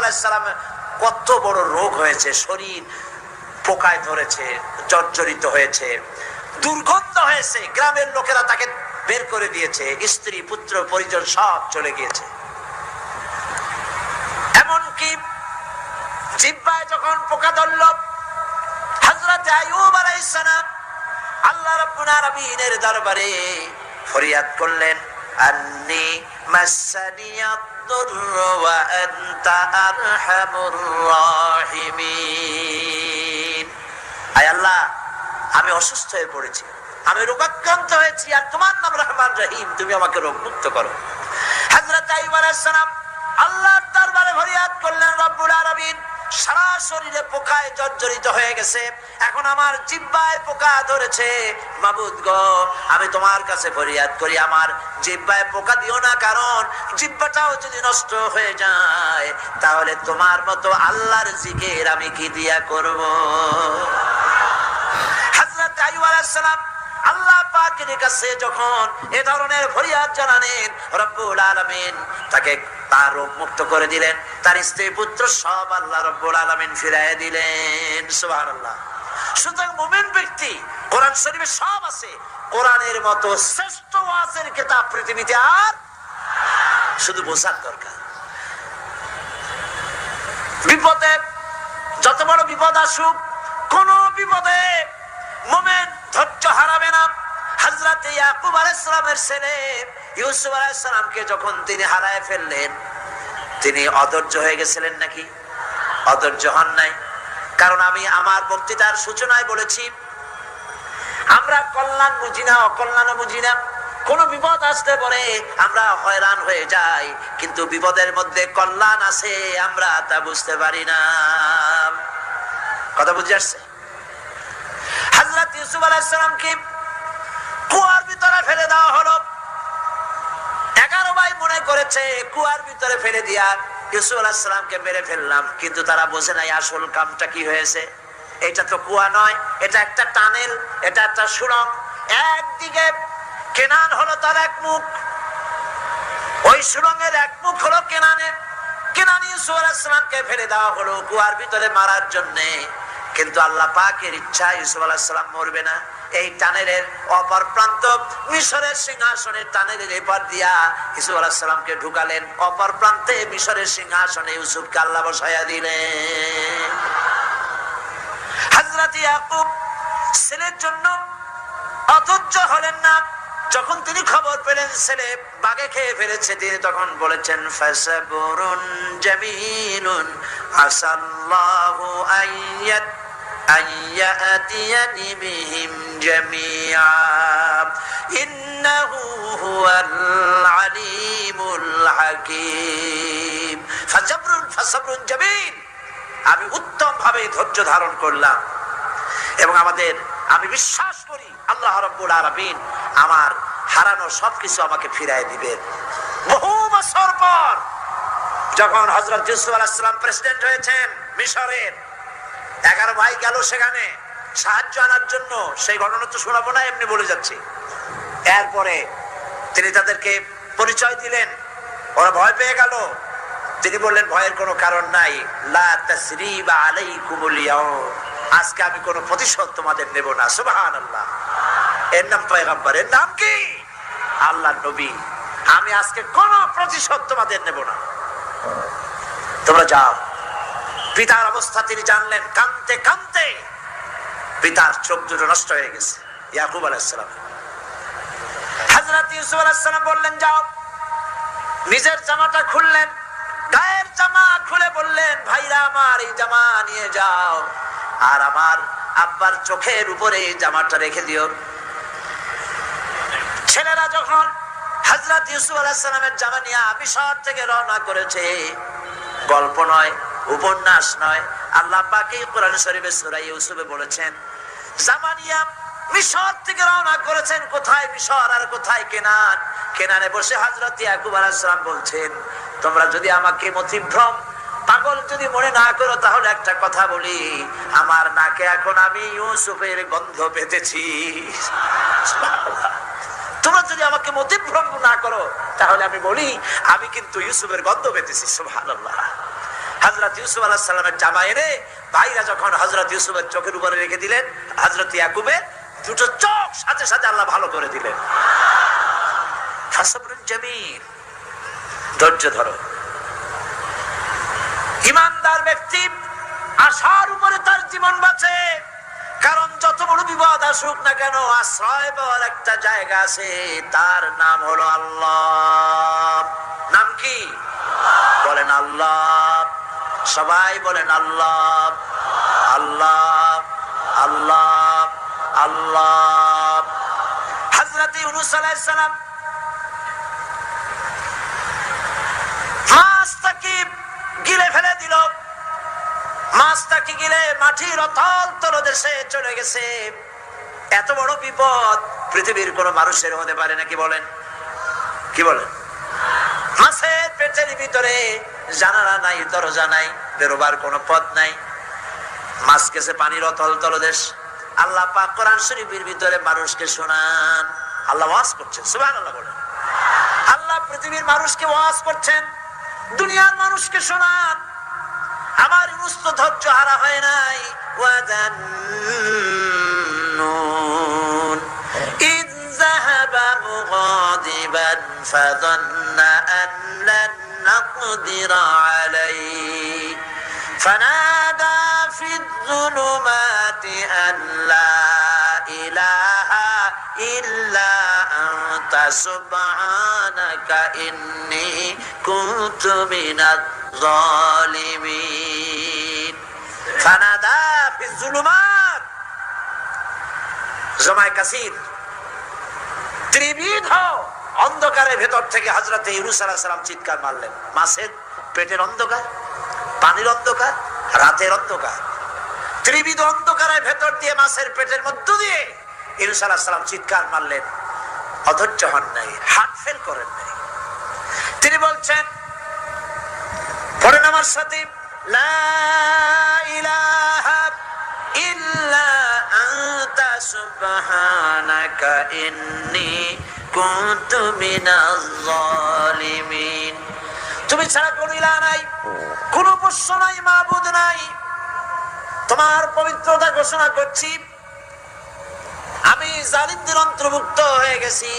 আলাইহিস সালাম কত বড় রোগ হয়েছে, শরীর পোকায় ধরেছে, জর্জরিত হয়েছে, দুর্গন্ধ হয়েছে, গ্রামের লোকেরা তাকে বের করে দিয়েছে, স্ত্রী পুত্র পরিজন সব চলে গিয়েছে। এমনকি জিহ্বায় যখন পোকা ধরল, হযরত আইয়ুব আলাইহিস সালাম আল্লাহ রাব্বুল আলামিনের দরবারে ফরিয়াদ করলেন, আন্নী মাসানিয়াদ দুররু ওয়া আনতা আরহামুর রাহিমিন। আয় আল্লাহ, আমি অসুস্থ হয়ে পড়েছি, আমি রোগাক্রান্ত হয়েছি, আর তোমার নাম রহমান রহিম, তুমি আমাকে রোগ মুক্ত করো। হযরত আইয়ুব আলাইহিস সালাম আল্লাহর দরবারে ফরিয়াদ করলেন, রব্বুল আলামিন সারা শরীরে পোকায় জর্জরিত হয়ে গেছে, এখন আমার জিহ্বায় পোকা ধরেছে, মাবুদ গো আমি তোমার কাছে ফরিয়াদ করি, আমার জিহ্বায় পোকা দিও না, কারণ জিহ্বাটাও যদি নষ্ট হয়ে যায় তাহলে তোমার মতো আল্লাহর জিকির আমি কি দিয়া করব। হযরত আইয়ুব আলাইহিস সালাম আল্লাহ পাকের কাছে যখন এ ধরনের ফরিয়াদ জানালেন, রব্বুল আলামিন তাকে তার রোগ মুক্ত করে দিলেন, তার স্ত্রী পুত্র সব আল্লাহ রব্বুল আলামিন ফিরাইয়া দিলেন। সুবহানাল্লাহ। সুতরাং মুমিন ব্যক্তি, কোরআন শরীফে সব আছে, কোরআনের মতো শ্রেষ্ঠ ওয়াজের কিতাব পৃথিবীতে আর শুধু বোঝার দরকার। বিপদে যত বড় বিপদ আসুক, কোন বিপদে মুমিন ধৈর্য হারাবে না। হযরত ইয়াকুব আলাইহিস সালামের ছেলে ইউসুফ আলাইহিস সালামকে যখন তিনি হারায় ফেললেন, তিনি অধৈর্য হয়ে গেছিলেন নাকি? অধৈর্য হন নাই। কারণ আমি আমার বক্তৃতার সূচনায় বলেছি, আমরা কল্যাণ বুঝি না, অকল্যাণ বুঝি না। কোন বিপদ আসতে পরে আমরা হয়রান হয়ে যাই, কিন্তু বিপদের মধ্যে কল্যাণ আছে আমরা তা বুঝতে পারি না। কথা বুঝে আসছে? হযরত ইউসুফ আলাইহিস সালামকে কুয়ার ভিতরে ফেলে দেওয়া হলো। 11 ভাই মনে করেছে কুয়ার ভিতরে ফেলে দিয়া ইউসুফ আলাইহিস সালামকে মেরে ফেললাম, কিন্তু তারা বোঝে নাই আসল কামটা কি হয়েছে। এটা তো কুয়া নয়, এটা একটা টানেল, এটা একটা সুড়ঙ্গ। একদিকে কেনান হলো তার এক মুখ, ওই সুড়ঙ্গের এক মুখ হলো কেনানের। কেনান ইউসুফ আলাইহিস সালামকে ফেলে দেওয়া হলো কুয়ার ভিতরে মারার জন্য, কিন্তু আল্লাহ পাকের ইচ্ছা ইউসুফ আলাইহিস সালাম মরবে না। এই টানেলের অপর প্রান্ত মিশরের সিংহাসনের টানেলের এপার দিয়া ইউসুফ আলাইহিস সালামকে ঢুকালেন, অপর প্রান্তে মিশরের সিংহাসনে ইউসুফকে আল্লাহ বসায়া দিলেন। হযরত ইয়াকুব ছেলের জন্য অধৈর্য হলেন না। যখন তিনি খবর পেলেন ছেলে বাঘে খেয়ে ফেলেছে, তিনি তখন বলেছেন, ফাসাবুরুন জামিলুন আসাল্লাহু আইয়াতিয়ানি বিহিম জামিআ ইন্নাহু হুয়াল আলিমুল হাকীম। ফাসাবরুন জামিল, আমি উত্তম ভাবে ধৈর্য ধারণ করলাম, এবং আমি বিশ্বাস করি আল্লাহ রাব্বুল আলামিন আমার হারানো সবকিছু আমাকে ফিরাই দিবেন। বহু বছর পর যখন হযরত ইউসুফ আলাইহিস সালাম প্রেসিডেন্ট হয়েছেন মিশরের, 11 ভাই গেল সেখানে সাহায্য আনার জন্য। সেই ঘটনা তো শোনাবো না, এমনি বলে যাচ্ছি। এরপরে তিনি তাদেরকে পরিচয় দিলেন, ওরা ভয় পেয়ে গেল। তিনি বললেন, ভয়ের কোনো কারণ নাই, লা তাসরিবা আলাইকুমুল ইয়াউম, আজকে আমি কোনো প্রতিশোধ তোমাদের নেব না। সুবহানাল্লাহ। এর নাম পয়গম্বর, এর নাম কি? আল্লাহর নবী। আমি আজকে কোনো প্রতিশোধ তোমাদের নেব না, তোমরা যাও। পিতার অবস্থা তিনি জানলেন, কাঁদতে কাঁদতে পিতার চোখ দুটো নষ্ট হয়ে গেছে। ইয়াকুব আলাইহিস সালাম, হযরত ইউসুফ আলাইহিস সালাম বললেন, যাও। নিজের জামাটা খুললেন, গায়ের জামা খুলে বললেন, ভাইরা আমার এই জামা নিয়ে যাও, আর আমার আব্বার চোখের উপরে এই জামাটা রেখে দিও। ছেলেরা যখন হযরত ইউসুফ আলাইহিস সালামের জামা নিয়ে মিশর থেকে রওনা করেছে, গল্প নয়, উপন্যাস নয়, আল্লাহ পাক এই কোরআন শরীফে সূরা ইউসুফে বলেছেন, জামা নিয়ে মিশর থেকে রওনা করেছেন। কোথায় মিশর আর কোথায় কেনান? কেনানে বসে হযরত ইয়াকুব আলাইহিস সালাম বলছেন, তোমরা যদি আমাকে মতিভ্রম পাগল যদি মনে না করো, তাহলে একটা কথা বলি, আমার নাকে এখন আমি ইউসুফের গন্ধ পেতেছি। তোমরা যদি আমাকে মতিভ্রম না করো, তাহলে আমি বলি আমি কিন্তু ইউসুফের গন্ধ পেতেছি। সুবহানাল্লাহ। হযরত ইউসুফ আলাইহিস সালামের জামা এনে ভাইরা যখন হযরত ইউসুফের চোখের উপরে রেখে দিলেন, হযরত ইয়াকুবের দুটো চোখ সাথে সাথে আল্লাহ ভালো করে দিলেন। ফাসবরুন জামিল, ধৈর্য ধরো। ইমানদার ব্যক্তি আশার উপরে তার জীবন বাঁচে, কারণ যত বড় বিপদ আসুক না কেন আশ্রয় পাওয়ার একটা জায়গা আছে, তার নাম হলো আল্লাহ। নাম কি? বলেন আল্লাহ। সবাই বলেন আল্লাহ আল্লাহ আল্লাহ আল্লাহ। হযরত ইউনূস আলাইহিস সালাম মাছটাকে গিলে ফেলে দিল, মাছটাকে গিলে মাটির অতল তলদেশে চলে গেছে। এত বড় বিপদ পৃথিবীর কোন মানুষের হতে পারে নাকি? বলেন, কি বলেন? মাছের পেটের ভিতরে জানালা নাই, দরজা নাই, বেরোবার কোনো পথ নাই, মাছ গেছে পানির অতল তলদেশ। আল্লাহ পাক কোরআন শরীফের ভিতরে মানুষকে শোনান, আল্লাহ ওয়াজ করছেন, সুবহানাল্লাহ বলেন। আল্লাহ পৃথিবীর মানুষকে ওয়াজ করছেন, দুনিয়ার মানুষকে শোনান। আমার ইউনূস তো ধৈর্য হারা হয় নাই। ওয়াদান্নুন ইয যাহাবা মুগাদিবান ফাযান্না আন লান নাকদিরা আলাইহি ফানাদা ফিয-যুলুমাতি আন লা ইলাহা ইল্লা আনতা সুবহানাকা ইন্নী কুনতু মিনাজ জালিমিন। ফানাদা ফিয-যুলুমাত, জামায়ে কাসির, ত্রিবিধ অন্ধকারের ভেতর থেকে হযরত ইউনূস আলাইহিস সালাম চিৎকার মারলেন। মাছের পেটের অন্ধকার, পানির অন্ধকার, রাতের অন্ধকার, ত্রিবিধ অন্ধকারের ভেতর দিয়ে মাছের পেটের মধ্য দিয়ে ইউনূস আলাইহিস সালাম চিৎকার মারলেন। অধৈর্য হন নাই, হার্ট ফেল করেন নাই। তিনি বলছেন, পড়েন আমার সাথে, লা ইলাহা ইল্লা আনতা সুবহানাকা ইন্নী কুনতু মিনাজ জালিমিন। তুমি ছাড়া কোনো ইলাহ নাই, কোনো উপাস্য নাই, মাবুদ নাই। তোমার পবিত্রতা ঘোষণা করছি, আমি জালিমদের অন্তর্ভুক্ত হয়ে গেছি।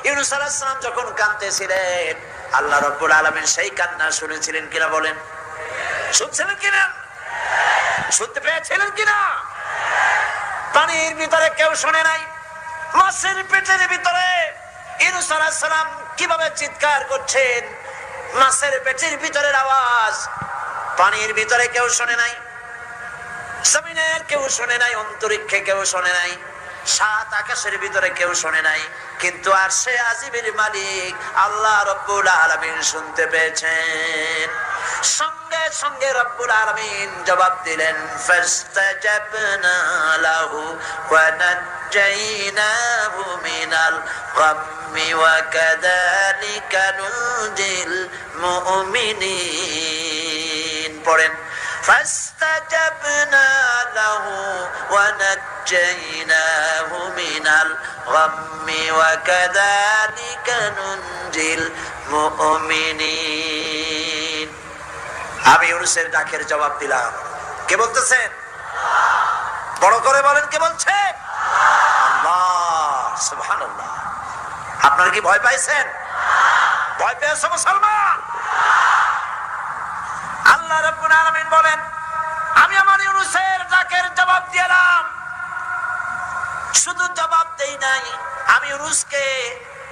ইউনূস আলাইহিস সালাম যখন কাঁদতেছিলেন, আল্লাহ রাব্বুল আলামিন সেই কান্না শুনেছিলেন কিনা? বলেন, শুনছিলেন কিনা? শুনতে পেয়েছিলেন কিনা? পানির ভিতরে কেউ শুনে নাই, মাছের পেটের ভিতরে ইউনূস আলাইহিস সালাম কিভাবে চিৎকার করছেন, মাছের পেটের ভিতরের আওয়াজ পানির ভিতরে কেউ শুনে নাই, জমিনের কেউ শুনে নাই, অন্তরিক্ষে কেউ শুনে নাই, সাত আকাশের ভিতরে কেউ শুনে নাই, কিন্তু আরশে আজিমের মালিক আল্লাহ রাব্বুল আলামিন শুনতে পেয়েছেন। সঙ্গে সঙ্গে রব্বুল আলামিন জবাব দিলেন, ফাস্তাজাবনা লাহু ওয়া নাজ্জাইনাহু মিনাল গাম্মি ওয়া কাযালিকা নুনজিল মুমিনিন। পড়েন, ফাস্তাজাবনা লাহু ওয়া নাজ্জাইনাহু মিনাল গাম্মি ওয়া কাযালিকা নুনজিল মুমিনিন। আমি ইউনূসের ডাকের জবাব দিলাম। কে বলতেছেন? বড় করে বলেন, কে বলছে? আল্লাহ, সুবহানাল্লাহ। আপনারা কি ভয় পাইছেন? ভয় পেয়েছো মুসলমান? আল্লাহ রাব্বুল আলামিন বলেন, আমি আমার ইউনূসের ডাকের জবাব দিলাম। শুধু জবাব দেই নাই, আমি ইউনূসকে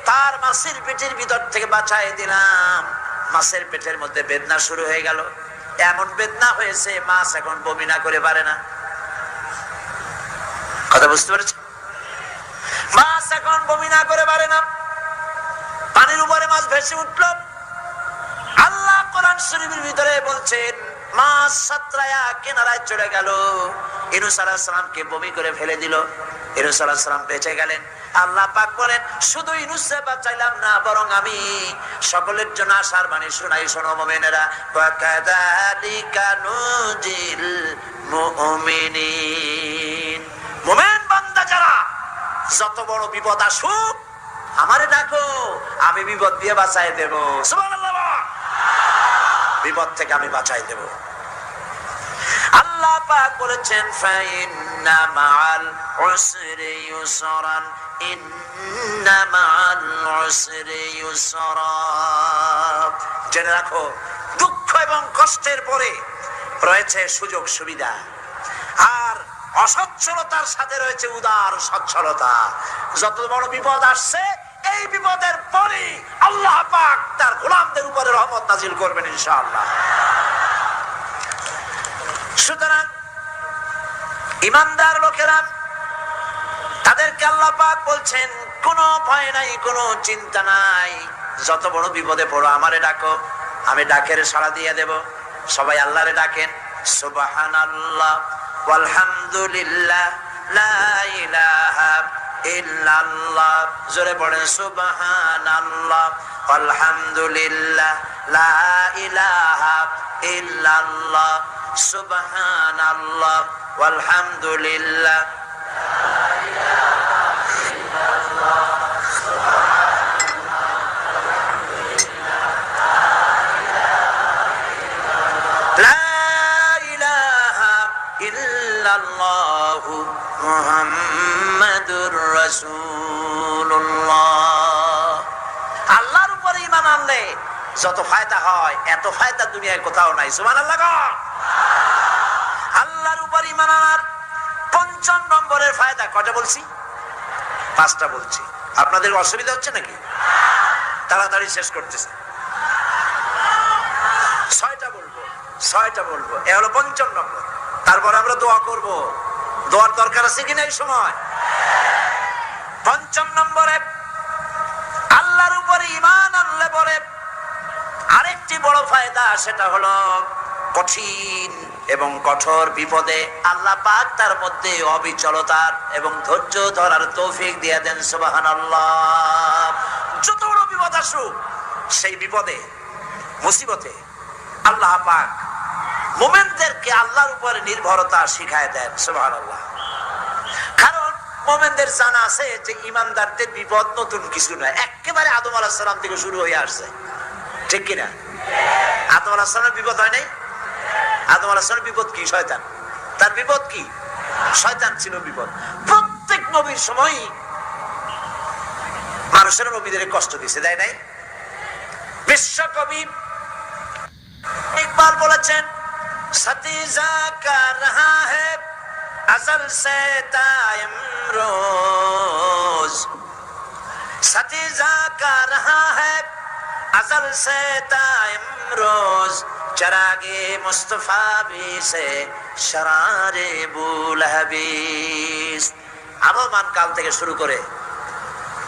তার মাছের পেটের ভিতর থেকে বাঁচাই দিলাম। মাছের পেটের মধ্যে বেদনা শুরু হয়ে গেল, এমন বেদনা হয়েছে মাছ এখন বমি না করে পারে না। কথা বুঝতে পেরেছ? মাছ এখন বমি না করে পারে না, পানির উপরে মাছ ভেসে উঠল। আল্লাহ কোরআন শরীফের ভিতরে বলছেন, মাছ সাতরায়া কিনারায় চলে গেল, ইউনূস আলাইহিস সালামকে বমি করে ফেলে দিল। ইউনূস আলাইহিস সালাম বেঁচে গেলেন। আল্লাহ পাক বলেন, শুধু ইউনূসকে বাঁচাইলাম না, বরং আমি সকলের জন্য আশার বাণী শোনাই। শোনো মুমিনেরা, ওয়া কাযালিকা নুনজিল মুমিনিন। মুমিন বান্দা যারা, যত বড় বিপদ আসুক আমারে ডাকো, আমি বিপদ দিয়ে বাঁচাই দেব। সুবহানাল্লাহ, বিপদ থেকে আমি বাঁচাই দেব। আল্লাহ পাক বলেছেন ফাইন্না মাআল উসরি ইউসরান ইন্না মাআল উসরি ইউসরা। জেনে রাখো, দুঃখ এবং কষ্টের পরে রয়েছে সুযোগ সুবিধা, আর অসচ্ছলতার সাথে রয়েছে উদার সচ্ছলতা। যত বড় বিপদ আসছে, এই বিপদের পরে আল্লাহ পাক তার গোলামদের উপরে রহমত নাজিল করবেন ইনশাআল্লাহ। সুতরাং ঈমানদার লোকেরা, তাদেরকে আল্লাহ পাক বলছেন কোনো ভয় নাই, কোনো চিন্তা নাই, যত বড় বিপদে পড়ো আমারে ডাকো, আমি ডাকের সাড়া দিয়ে দেব। সবাই আল্লাহরে ডাকেন, সুবহানাল্লাহ ওয়ালহামদুলিল্লাহ লা ইলাহা ইল্লাল্লাহ। জোরে পড়েন সুবহানাল্লাহ ওয়ালহামদুলিল্লাহ লা ইলাহা ইল্লাল্লাহ, সুবহানাল্লাহ ওয়ালহামদুলিল্লাহ মুহাম্মাদুর রাসূলুল্লাহ। আল্লাহর উপর ঈমান আনলে যত ফায়দা হয়, এত ফায়দা দুনিয়ায় কোথাও নাই। সুবহানাল্লাহ। আল্লাহর উপর ঈমান আনার ৫৫ নম্বরের ফায়দা কয়টা বলছি? ৫টা বলছি। আপনাদের অসুবিধা হচ্ছে নাকি? তাড়াতাড়ি শেষ করতেছে। ৬টা বলবো। এ হলো ৫ম নম্বর। তারপর আমরা দোয়া করব। দোয়ার দরকার আছে কিনা এই সময়? ৫ম নম্বরে আল্লাহর উপরে ঈমান আনলে পরে আরেকটি বড় ফায়দা, সেটা হলো কঠিন এবং কঠোর বিপদে আল্লাহ পাক তার মধ্যে অবিচলতার এবং ধৈর্য ধরার তৌফিক দিয়ে দেন। সুবহানাল্লাহ। যত বড় বিপদ আসুক, সেই বিপদে মুসিবতে আল্লাহ পাক মুমিনদেরকে আল্লাহর উপরে নির্ভরতা শিখায় দেন। সুবহানাল্লাহ। কারণ মুমিনদের জানা আছে যে ঈমানদারদের বিপদ নতুন কিছু নয়, একেবারে আদম আলাইহিস সালাম থেকে শুরু হয়ে আসছে। ঠিক কিনা? আদম আলাইহিস সালামের বিপদ হয় নাই? আদম আলাইহিস সালামের বিপদ কি? শয়তান। তার বিপদ কি? শয়তান ছিল বিপদ। প্রত্যেক নবীর সময় মানুষের নবীদের কষ্ট দিয়েছে, দেয় নাই? বিশ্বকবি ইকবাল বলেছেন, सतीजा का रहा है असल से तायम रोज, सतीजा का रहा है असल से तायम रोज, चरागे मुस्तफा भी से शरारे बुलहबीस। আগমন কাল থেকে শুরু করে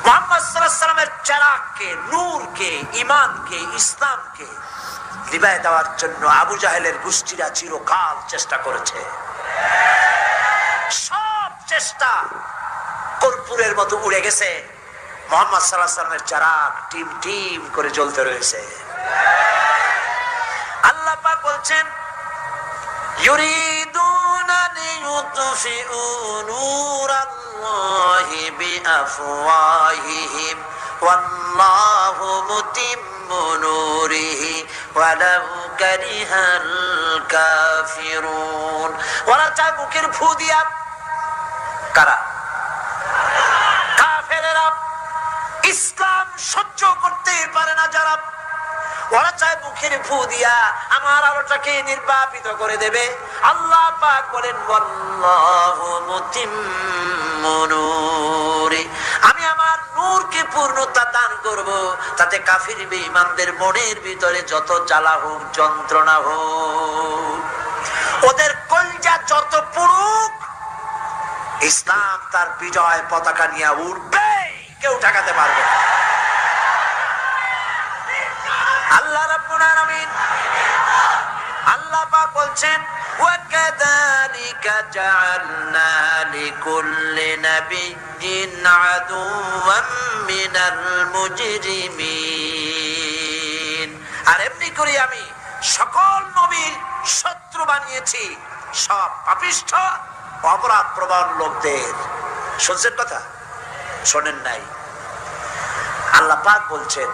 মুহাম্মদ সাল্লাল্লাহু আলাইহি ওয়াসাল্লামের চারাগকে, নূরকে, ঈমানকে, ইসলামকে নিভায় দেওয়ার জন্য আবু জাহেলের গোষ্ঠীরা চিরকাল চেষ্টা করেছে। সব চেষ্টা কর্পূরের মতো উড়ে গেছে, মুহাম্মদ সাল্লাল্লাহু আলাইহি ওয়াসাল্লামের চারাগ টিম টিম করে জ্বলতে রয়েছে। আল্লাহ পাক বলছেন, ইউরিদুনা লিইউতফিউ নূরাল্লাহি বিআফওয়াহিহিম ওয়াল্লাহু মুতিম্মু নূরিহি ওয়ালাউ কারিহাল কাফিরুন। ওরা চায় মুখের ফু দিয়া, কারা? কাফেরেরা। ইসলাম সহ্য করতে পারে না যারা, ওরা চায় মুখের ফু দিয়া আমার আলোটাকে নির্বাপিত করে দেবে। আল্লাহ পাক বলেন, ওয়াল্লাহু মুতিম্মু নূরি, আমি আমার নূরকে পূর্ণতা দান করব, তাতে কাফির বেঈমানদের মনের ভিতরে যত জ্বালা হোক, যন্ত্রণা হোক, ওদের কলজা যত পুরুক, ইসলাম তার বিজয় পতাকা নিয়ে উঠবে, কেউ ঠেকাতে পারবে না। আল্লাহ রাব্বুল আলামিন, আল্লাহ পাক বলছেন, ওয়াকাযালিকা জাআলনা লিকুল্লি নাবিয়্যিন আদুওয়াম মিনাল মুজরিমিন। আর এমনি করে আমি সকল নবীর শত্রু বানিয়েছি সব পাপিষ্ঠ অপরাধ প্রবণ লোকদের। শুনছেন কথা? শোনেন নাই? আল্লাহ পাক বলছেন,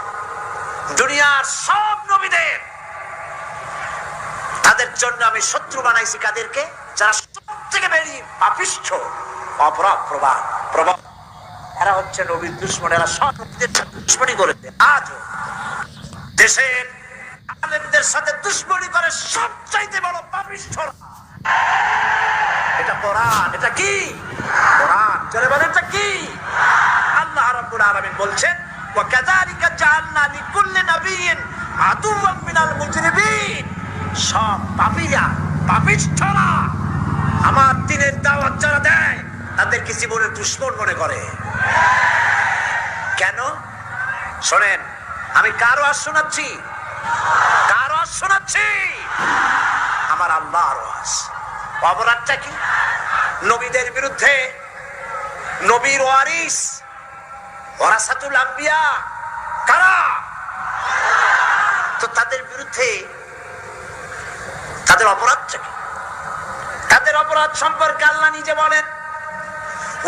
দুনিয়ার সব নবীদের তাদের জন্য আমি শত্রু বানাইছি কাদেরকে? যারা সব থেকে বেশি পাপিষ্ঠ, অপরাধ প্রভাব। এরা হচ্ছে নবীর দুশমন। এরা সব নবীদের সাথে দুশমনি করেছে। আজও দেশের আলেমদের সাথে দুশমনি করে সবচাইতে বড় পাপিষ্ঠ। এটা কোরআন। এটা কি কোরআন? চলে বলে এটা কি? আল্লাহ রাব্বুল আলামিন বলছেন, ওয়া কাযালিকা জাআলনা লিকুল্লি নাবিয়্যিন আদুওয়াম মিনাল মুজরিমিন। সব পাপীরা, পাপিষ্ঠরা আমার দ্বীনের দাওয়াত যারা দেয় তাদেরকে জীবনের দুশমন মনে করে। কেন? শোনেন, আমি কারো আর শোনাচ্ছি? আমার আল্লাহর ওয়াজ। অপরাধটা কি? নবীদের বিরুদ্ধে, নবীর ওয়ারিস ওয়ারাসাতুল আম্বিয়া কারা, তো তাদের বিরুদ্ধে তাদের অপরাধটা কি? তাদের অপরাধ সম্পর্কে আল্লাহ নিজে বলেন,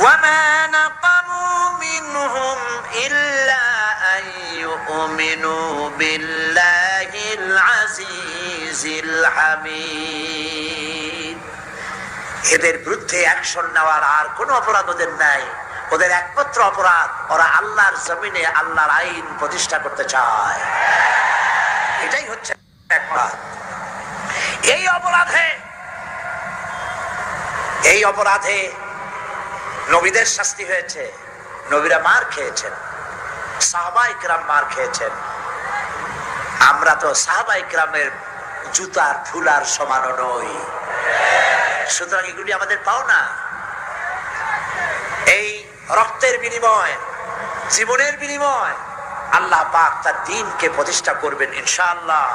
وَمَا نَقَمُوا مِنْهُمْ إِلَّا أَنْ يُؤْمِنُوا بِاللَّهِ الْعَزِيزِ الْحَمِيدِ। এদের বিরুদ্ধে অ্যাকশন নেওয়ার আর কোনো অপরাধ ওদের নাই। ওদের একমাত্র অপরাধ, ওরা আল্লাহর জমিনে আল্লাহর আইন প্রতিষ্ঠা করতে চায়। এটাই হচ্ছে অপরাধ। এই অপরাধে নবীদের শাস্তি হয়েছে। নবীরা মার খেয়েছেন, সাহাবায়ে কেরাম মার খেয়েছেন। আমরা তো সাহাবায়ে কেরামের জুতার ধুলার সমানও নই। সুতরাং এগুলি আমাদের পাওনা। এই রক্তের বিনিময়, জীবনের বিনিময় আল্লাহ পাক তার দ্বীনকে প্রতিষ্ঠা করবেন ইনশাআল্লাহ।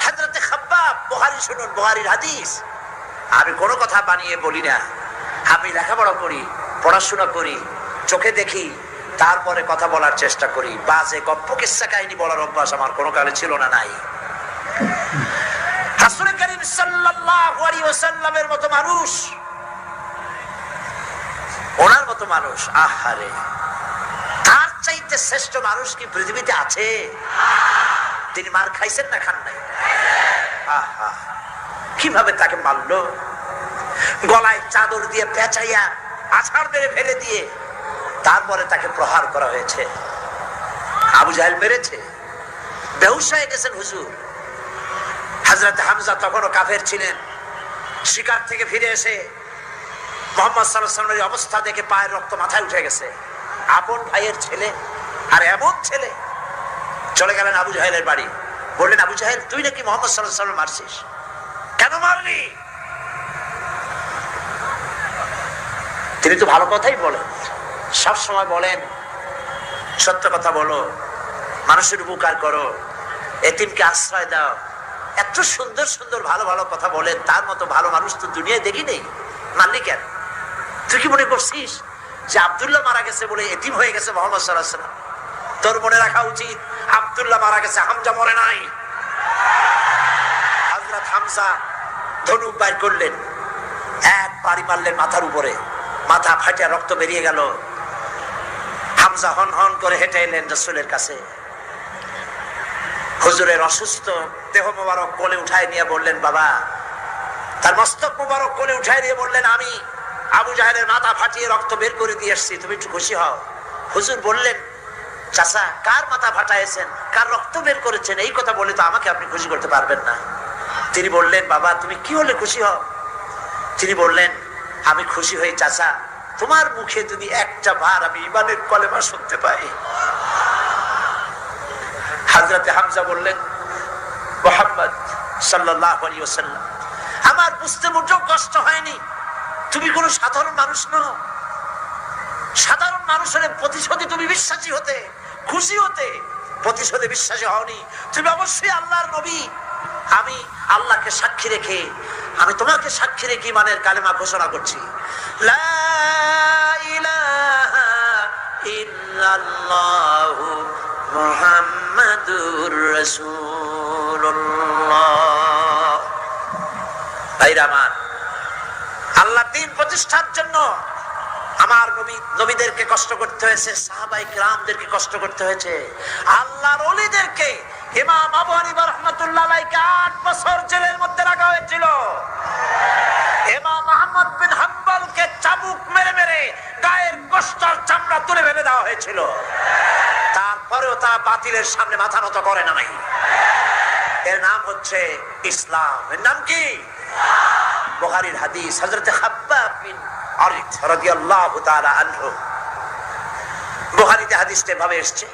হযরতে খাব্বাব, বুখারী শুনুন, বুখারীর হাদিস। আমি কোনো কথা বানিয়ে বলি না। আমি লেখাপড়া করি, পড়াশোনা করি, চোখে দেখি, তারপরে কথা বলার চেষ্টা করি। বাজে গপ্প কিস্সা কাহিনী বলার অভ্যাস আমার কোনো কালে ছিল না, নাই। রাসূল করিম সাল্লাল্লাহু আলাইহি ওয়াসাল্লামের মতো মানুষ, ওনার মতো মানুষ, আহারে, তার চাইতে শ্রেষ্ঠ মানুষ কি পৃথিবীতে আছে? তিনি মার খাইছেন না খান নাই? আহা, কিভাবে তাকে মারলো! গলায় চাদর দিয়ে পেঁচাইয়া আছাড় মেরে ফেলে দিয়ে তারপরে তাকে প্রহার করা হয়েছে। আবু জাহেল মেরেছে, বেহুশ হয়ে গেছেন হুজুর। হযরত হামজা তখনও কাফের ছিলেন। শিকার থেকে ফিরে এসে মুহাম্মদ সাল্লাল্লাহু আলাইহি ওয়াসাল্লামের অবস্থা দেখে পায়ের রক্ত মাথায় উঠে গেছে। আপন ভাইয়ের ছেলে, আর এমন ছেলে। চলে গেলেন আবু জাহেলের বাড়ি। বললেন, আবু জাহেল, তুই নাকি মুহাম্মদ সাল্লাল্লাহু আলাইহি ওয়াসাল্লাম মারছিস? কেন মারলি? তিনি তো ভালো কথাই বলেন, সব সময় বলেন, সত্য কথা বলো, মানুষের উপকার করো, এতিমকে আশ্রয় দাও। এত সুন্দর সুন্দর ভালো ভালো কথা বলেন, তার মতো ভালো মানুষ তো দুনিয়ায় দেখি নেই। মারলি কেন? তুই কি মনে করছিস যে আব্দুল্লাহ মারা গেছে বলে এতিম হয়ে গেছে মুহাম্মদ সাল্লাল্লাহু আলাইহি ওয়াসাল্লাম? তোর মনে রাখা উচিত, আব্দুল্লাহ মারা গেছে, হামজা মরে নাই। হযরত হামজা ধনুক বাইর করলেন, এক বাড়ি মারলেন মাথার উপরে, মাথা ফাটিয়া রক্ত বেরিয়ে গেল। হামজা হন হন করে হেঁটে এলেন রাসূলের কাছে। হুজুরের অসুস্থ দেহ মোবারক কোলে উঠায় নিয়ে বললেন, বাবা। তার মস্তক মোবারক কোলে উঠায় নিয়ে বললেন, আমি আবু জাহেলের মাথা ফাটিয়ে রক্ত বের করে দিয়ে এসেছি, তুমি একটু খুশি হও। হুজুর বললেন, চাচা, কার মাথা ফাটাইছেন, কার রক্ত বের করেছেন, এই কথা বলে তো আমাকে আপনি খুশি করতে পারবেন না। তিনি বললেন, বাবা, তুমি কি হলে খুশি হও? তিনি বললেন, আমি খুশি হই চাচা, তোমার মুখে যদি একটা বার আমি ঈমানের কলেমা শুনতে পাই। হযরতে হামজা বললেন, মুহাম্মদ সাল্লাল্লাহু আলাইহি ওয়াসাল্লাম, আমার বুঝতে মোটেও কষ্ট হয়নি, তুমি কোনো সাধারণ মানুষ নও। সাধারণ মানুষের প্রতিশোধে তুমি বিশ্বাসী হতে, খুশি হতে, প্রতিশোধে বিশ্বাসী হওনি। তুমি অবশ্যই আল্লাহর নবী। আমি আল্লাহকে সাক্ষী রেখে, আমি তোমাকে সাক্ষী রেখে ঈমানের কালেমা ঘোষণা করছি, লা ইলাহা ইল্লাল্লাহু মুহাম্মাদুর রাসূলুল্লাহ। ভাইরা আমার, আল্লাহর দ্বীন প্রতিষ্ঠার জন্য আমার নবীদেরকে কষ্ট করতে হয়েছে, সাহাবায়ে কেরামদেরকে কষ্ট করতে হয়েছে, আল্লাহর ওলিদেরকে ইমাম আবু হানিফা রাহমাতুল্লাহ আলাইহি 8 বছর জেলের মধ্যে রাখা হয়েছিল। ইমাম আহমদ বিন হাম্বলকে চাবুক মেরে মেরে গায়ের গোশত চামড়া তুলে ফেলে দেওয়া হয়েছিল। তারপরেও তা বাতিলের সামনে মাথা নত করে নাই। এর নাম হচ্ছে ইসলাম। এর নাম কি? বুখারীর হাদিস, হযরত খাব্বাব বিন আরিদ রাদিয়াল্লাহু তাআলা আনহু, বুখারীতে হাদিসটা ভাবে এসেছে,